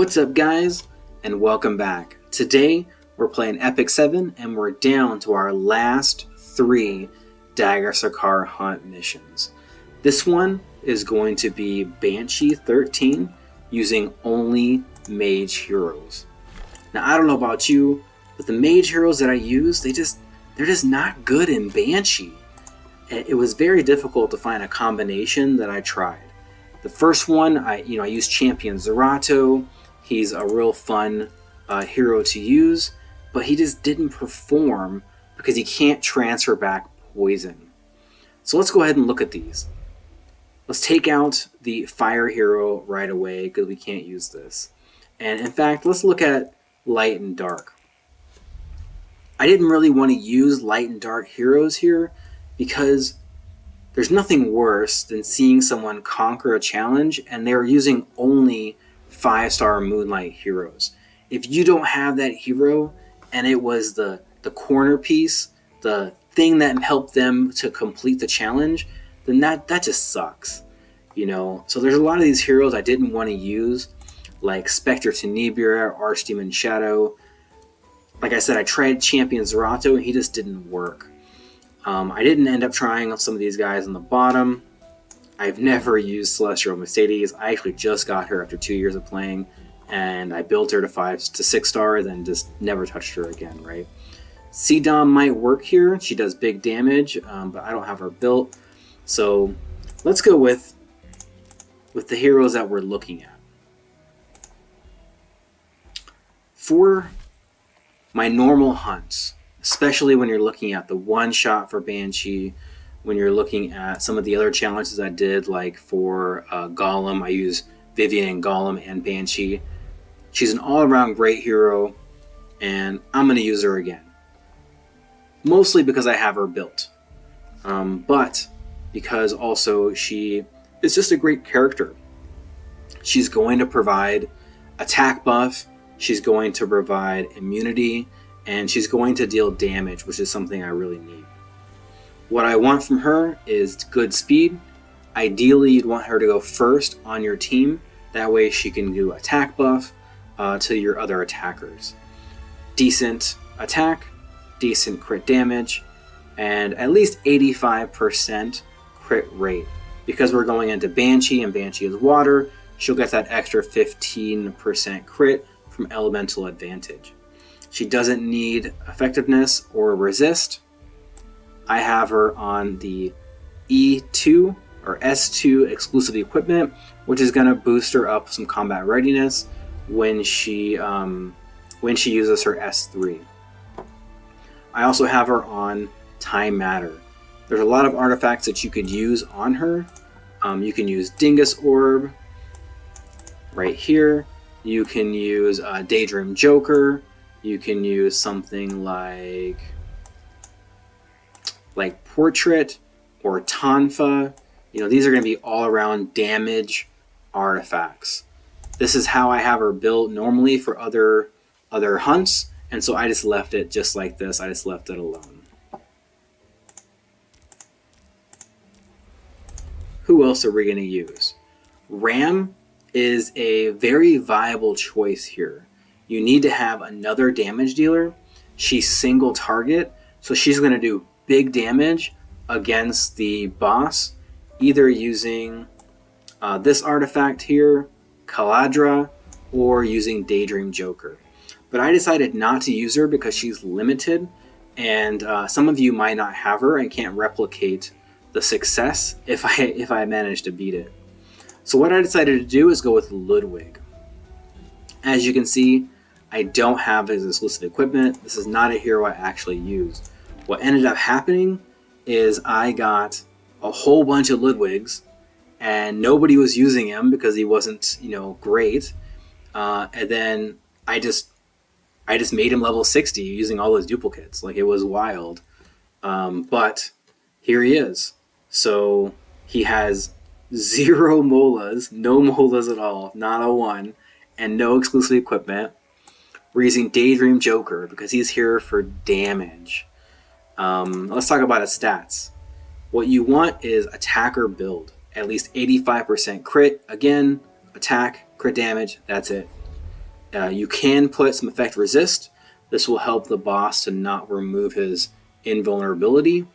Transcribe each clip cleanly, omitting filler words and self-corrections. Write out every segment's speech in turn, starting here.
What's up guys, and welcome back. Today we're playing Epic 7 and we're down to our last 3 Dagger Sicar hunt missions. This one is going to be Banshee 13 using only Mage heroes. Now I don't know about you, but the Mage heroes that I use, they're just not good in Banshee. It was very difficult to find a combination that I tried. The first one, I used Champion Zerato. He's a real fun hero to use, but he just didn't perform because he can't transfer back poison. So let's go ahead and look at these. Let's take out the fire hero right away because we can't use this. And in fact, let's look at light and dark. I didn't really want to use light and dark heroes here because there's nothing worse than seeing someone conquer a challenge and they're using only 5-star Moonlight heroes. If you don't have that hero and it was the corner piece, the thing that helped them to complete the challenge, then that just sucks. So there's a lot of these heroes I didn't want to use, like Spectre Tenebria, Archdemon Shadow. Like I said, I tried Champion Zerato and he just didn't work. I didn't end up trying some of these guys on the bottom. I've never used Celestial Mercedes. I actually just got her after 2 years of playing, and I built her to 5 to 6 star, then just never touched her again, right? C-Dom might work here. She does big damage, but I don't have her built. So let's go with the heroes that we're looking at. For my normal hunts, especially when you're looking at the one shot for Banshee, when you're looking at some of the other challenges I did, like for Golem, I use Vivian and Golem and Banshee. She's an all-around great hero, and I'm going to use her again. Mostly because I have her built, but because also she is just a great character. She's going to provide attack buff, she's going to provide immunity, and she's going to deal damage, which is something I really need. What I want from her is good speed. Ideally, you'd want her to go first on your team. That way she can do attack buff to your other attackers. Decent attack, decent crit damage, and at least 85% crit rate. Because we're going into Banshee and Banshee is water, she'll get that extra 15% crit from elemental advantage. She doesn't need effectiveness or resist. I have her on the E2 or S2 exclusive equipment, which is going to boost her up some combat readiness when she uses her S3. I also have her on Time Matter. There's a lot of artifacts that you could use on her. You can use Dingus Orb right here. You can use Daydream Joker. You can use something like Portrait or Tonfa. These are going to be all-around damage artifacts. This is how I have her built normally for other hunts, and so I just left it just like this. I just left it alone. Who else are we going to use? Ram is a very viable choice here. You need to have another damage dealer. She's single target, so she's going to do big damage against the boss, either using this artifact here, Caladra, or using Daydream Joker. But I decided not to use her because she's limited, and some of you might not have her and can't replicate the success if I manage to beat it. So what I decided to do is go with Ludwig. As you can see, I don't have his exclusive equipment. This is not a hero I actually use. What ended up happening is I got a whole bunch of Ludwigs and nobody was using him because he wasn't, great. And then I just made him level 60 using all those duplicates. It was wild. But here he is. So he has 0 molas, no molas at all, not a 1, and no exclusive equipment. We're using Daydream Joker because he's here for damage. Let's talk about his stats. What you want is attacker build. At least 85% crit. Again, attack, crit damage, that's it. You can put some effect resist. This will help the boss to not remove his invulnerability.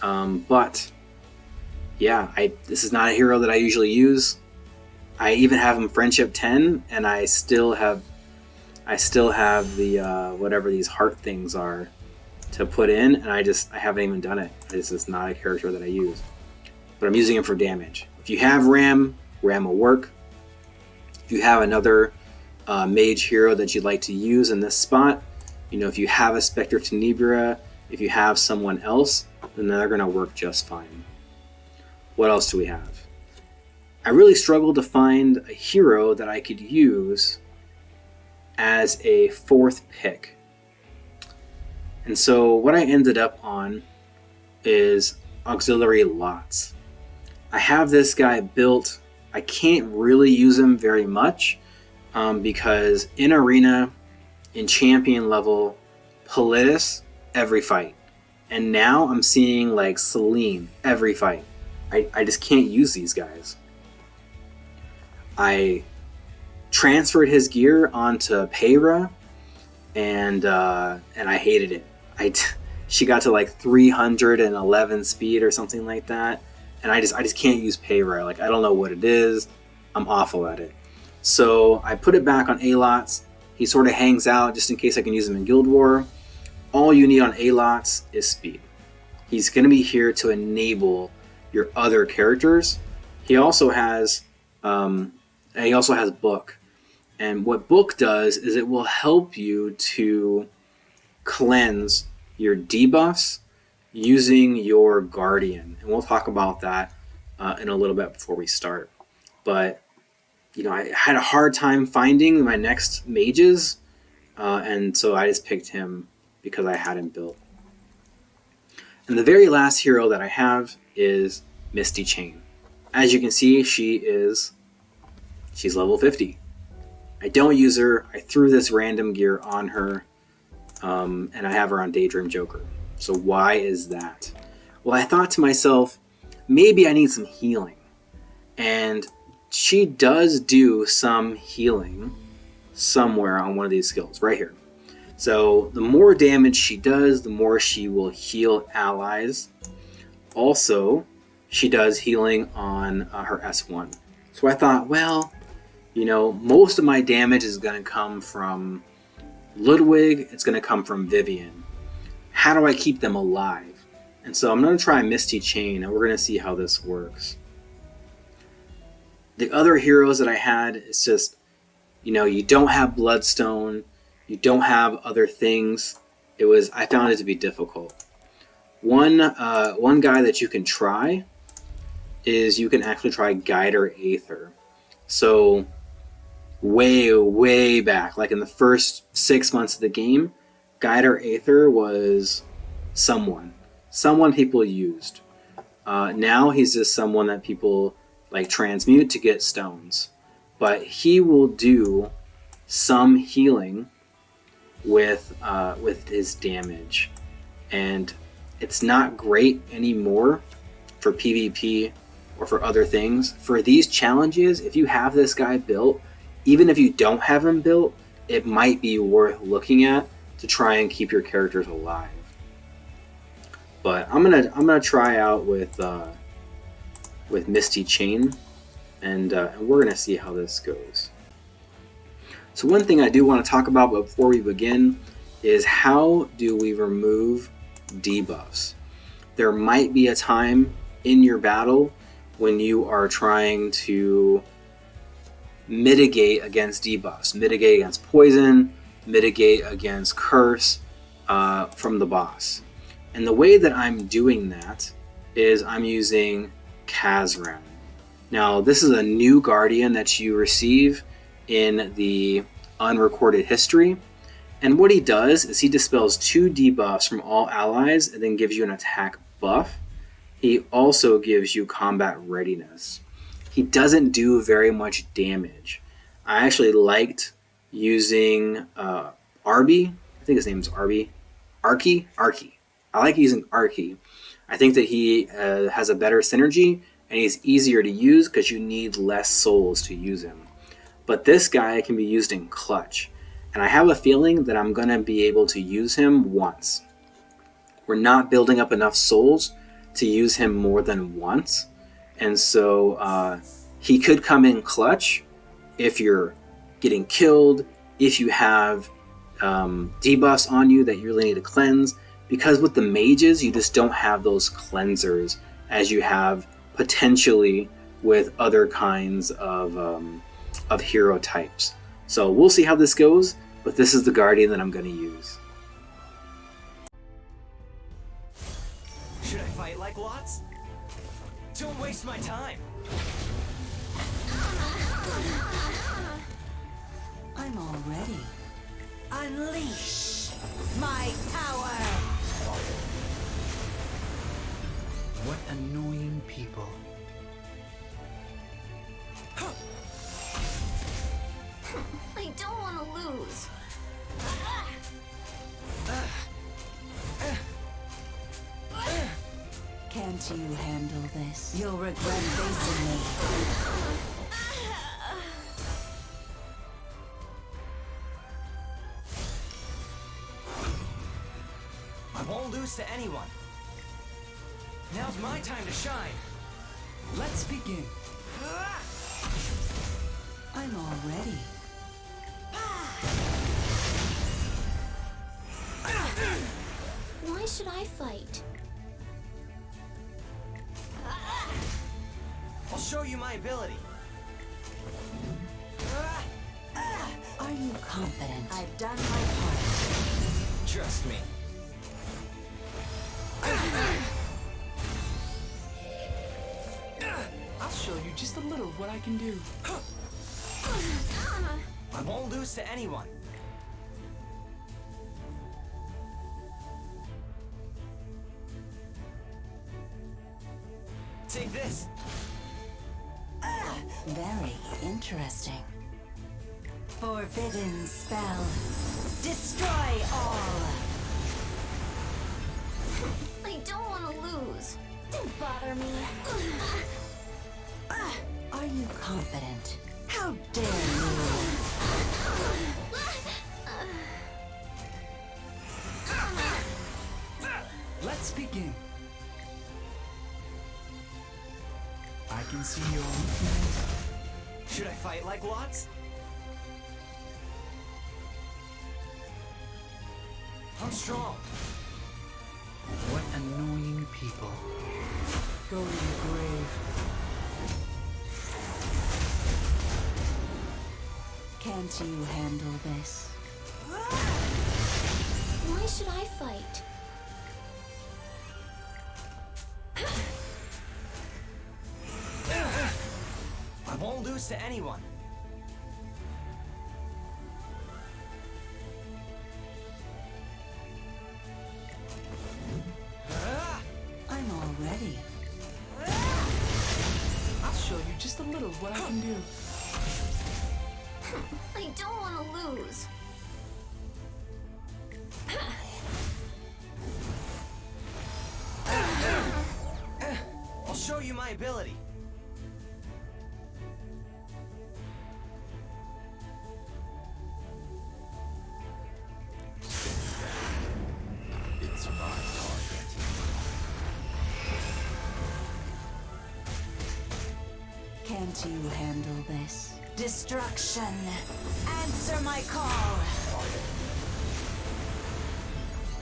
But yeah, this is not a hero that I usually use. I even have him friendship 10, and I still have the whatever these heart things are to put in, and I haven't even done it. This is not a character that I use, but I'm using him for damage. If you have Ram will work. If you have another mage hero that you'd like to use in this spot, if you have a Spectre Tenebria, if you have someone else, then they're going to work just fine. What else do we have? I really struggled to find a hero that I could use as a fourth pick. And so what I ended up on is Auxiliary Lots. I have this guy built. I can't really use him very much because in Arena, in Champion level, Politis, every fight. And now I'm seeing like Celine every fight. I just can't use these guys. I transferred his gear onto Peyra, and I hated it. She got to like 311 speed or something like that, and I just can't use Peyra. Like, I don't know what it is. I'm awful at it. So I put it back on A-Lots. He sort of hangs out just in case I can use him in Guild War. All you need on A-Lots is speed. He's going to be here to enable your other characters. He also has Book. And what Book does is it will help you to cleanse your debuffs using your Guardian. And we'll talk about that in a little bit before we start. But, I had a hard time finding my next mages, and so I just picked him because I had him built. And the very last hero that I have is Misty Chain. As you can see, she's level 50. I don't use her. I threw this random gear on her, and I have her on Daydream Joker. So why is that? Well, I thought to myself, maybe I need some healing. And she does do some healing somewhere on one of these skills, right here. So the more damage she does, the more she will heal allies. Also, she does healing on her S1. So I thought, well, most of my damage is going to come from Ludwig. It's going to come from Vivian. How do I keep them alive? And so I'm going to try Misty Chain, and we're going to see how this works. The other heroes that I had, it's just, you don't have Bloodstone. You don't have other things. I found it to be difficult. One guy that you can try is you can actually try Guider Aether. So way back, like in the first 6 months of the game, Guider Aether was someone people used. Now he's just someone that people like transmute to get stones. But he will do some healing with his damage. And it's not great anymore for PvP or for other things. For these challenges, if you have this guy built, even if you don't have him built, it might be worth looking at to try and keep your characters alive. But I'm gonna try out with Misty Chain, and we're gonna see how this goes. So one thing I do want to talk about before we begin is how do we remove debuffs? There might be a time in your battle when you are trying to mitigate against debuffs, mitigate against poison, mitigate against curse from the boss. And the way that I'm doing that is I'm using Kazran. Now, this is a new Guardian that you receive in the unrecorded history. And what he does is he dispels 2 debuffs from all allies and then gives you an attack buff. He also gives you combat readiness. He doesn't do very much damage. I actually liked using Arby. I think his name's Arby. Arky. I like using Arky. I think that he has a better synergy and he's easier to use because you need less souls to use him. But this guy can be used in clutch. And I have a feeling that I'm going to be able to use him once. We're not building up enough souls to use him more than once. And so he could come in clutch if you're getting killed, if you have debuffs on you that you really need to cleanse. Because with the mages, you just don't have those cleansers as you have potentially with other kinds of hero types. So we'll see how this goes, but this is the Guardian that I'm going to use. Should I fight like lots? Don't waste my time. I'm all ready. Unleash my power! What annoying people. I don't want to lose. Can't you handle this? You'll regret facing me. I won't lose to anyone. Now's my time to shine. Let's begin. I'm all ready. Why should I fight? I'll show you my ability. Are you confident? I've done my part. Trust me. I'll show you just a little of what I can do. I won't lose to anyone. Take this. Very interesting. Forbidden spell. Destroy all. I don't want to lose. Don't bother me. Are you confident? How dare you? Let's begin. I can see your weakness. Should I fight like lots? I'm strong. What annoying people. Go to your grave. Can't you handle this? Why should I fight? I won't lose to anyone. I'm all ready. I'll show you just a little of what I can do. I don't want to lose. I'll show you my ability. It's my target. Can't you handle this? Destruction! Answer my call!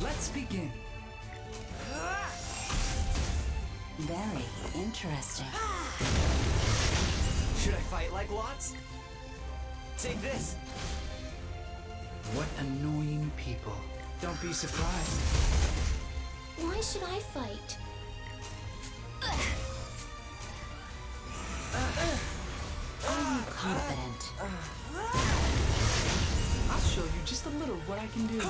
Let's begin. Very interesting. Should I fight like lots? Take this. What annoying people. Don't be surprised. Why should I fight? Are you confident? I'll show you just a little of what I can do.